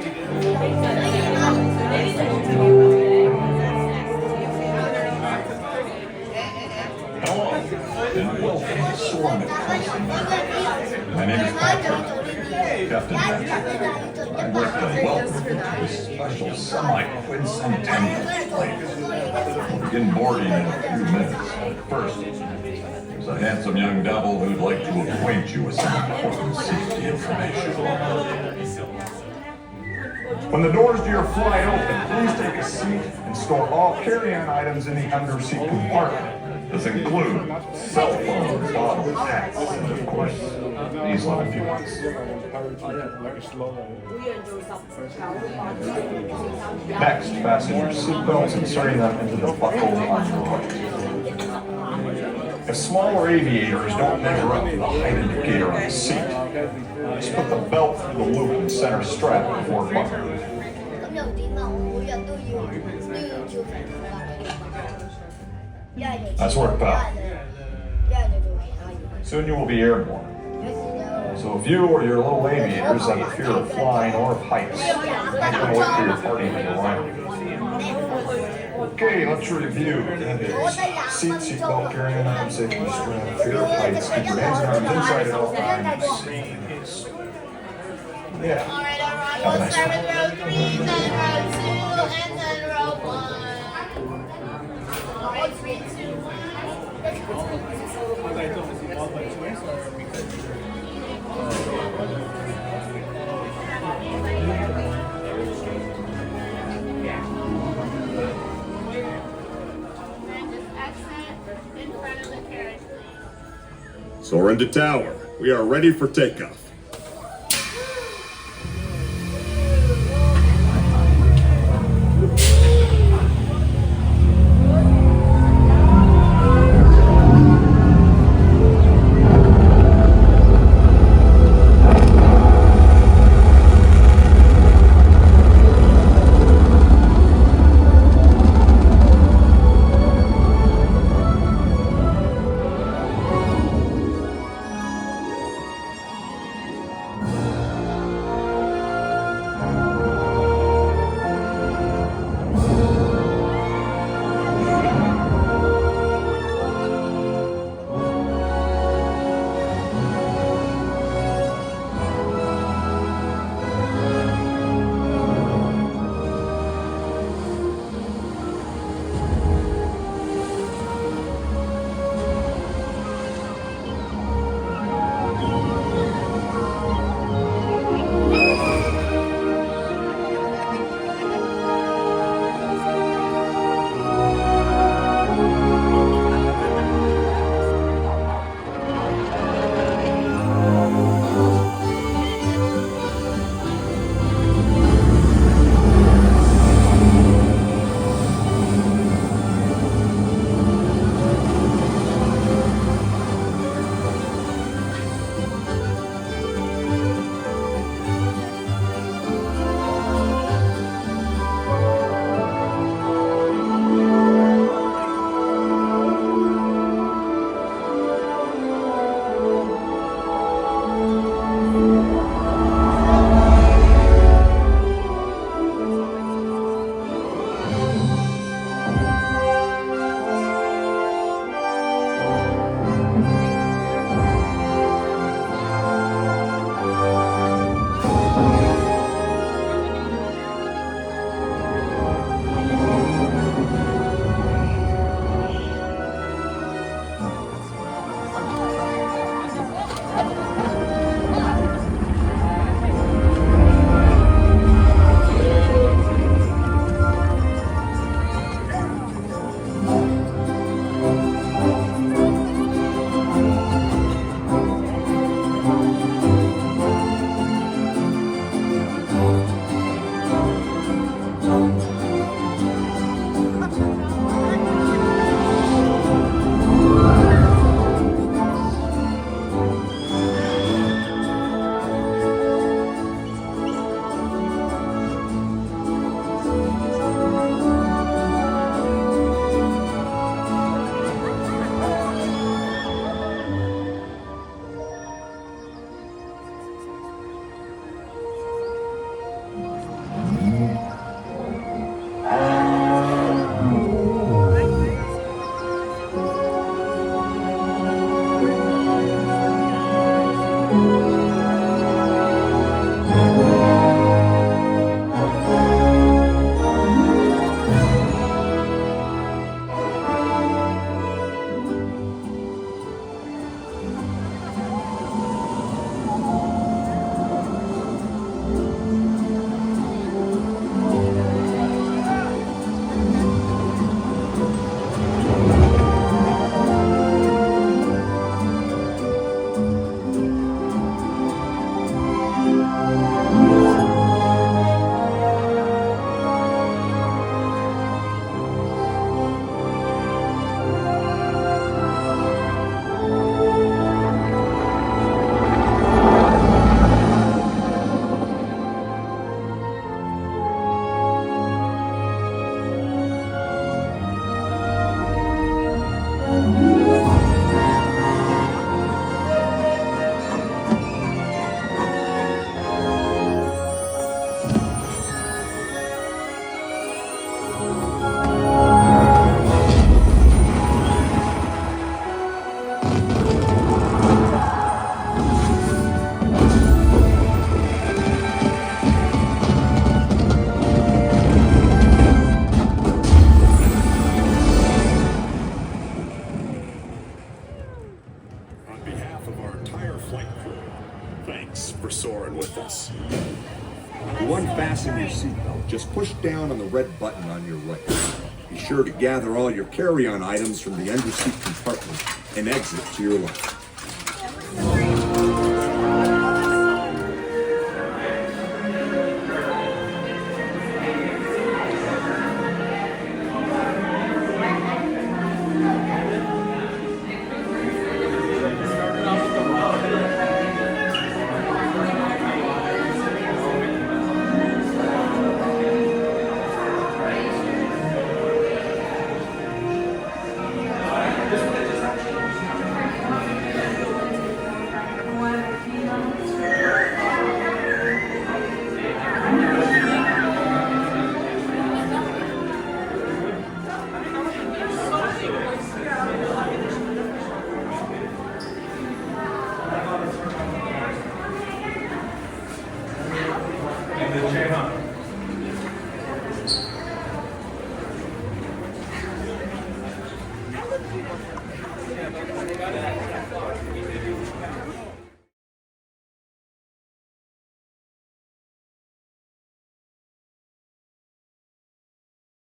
Hello, and welcome to Soarin Across America. My name is Patrick, Captain Patrick. I'd like to welcome you to this special semi-quincentennial flight. We'll begin boarding in a few minutes. First, there's a handsome young devil who'd like to acquaint you with some important safety information. When the doors to your flight open, please take a seat and store all carry-on items in the underseat compartment. This includes cell phones, bottles, hats, and of course, these little fuels. Next, fasten your seatbelts, inserting them into the buckle on your right. If smaller aviators don't measure up to the height indicator on the seat, just put the belt through the loop and center strap before buckling. Nice work, pal. Soon you will be airborne. So if you or your little aviators have a fear of flying or of heights, you can wait for your party to arrive. Okay, let's review. Seatbelt, carrying on, safety strap, fear of heights, keep your hands and arms inside at all times. Yeah. Alright, we'll start with row 3, then row 2, and then row 1. Alright, 3, 2, 1. Soar into tower. We are ready for takeoff. To unfasten your seatbelt, just push down on the red button on your right. Be sure to gather all your carry-on items from the underseat compartment and exit to your left. Got it.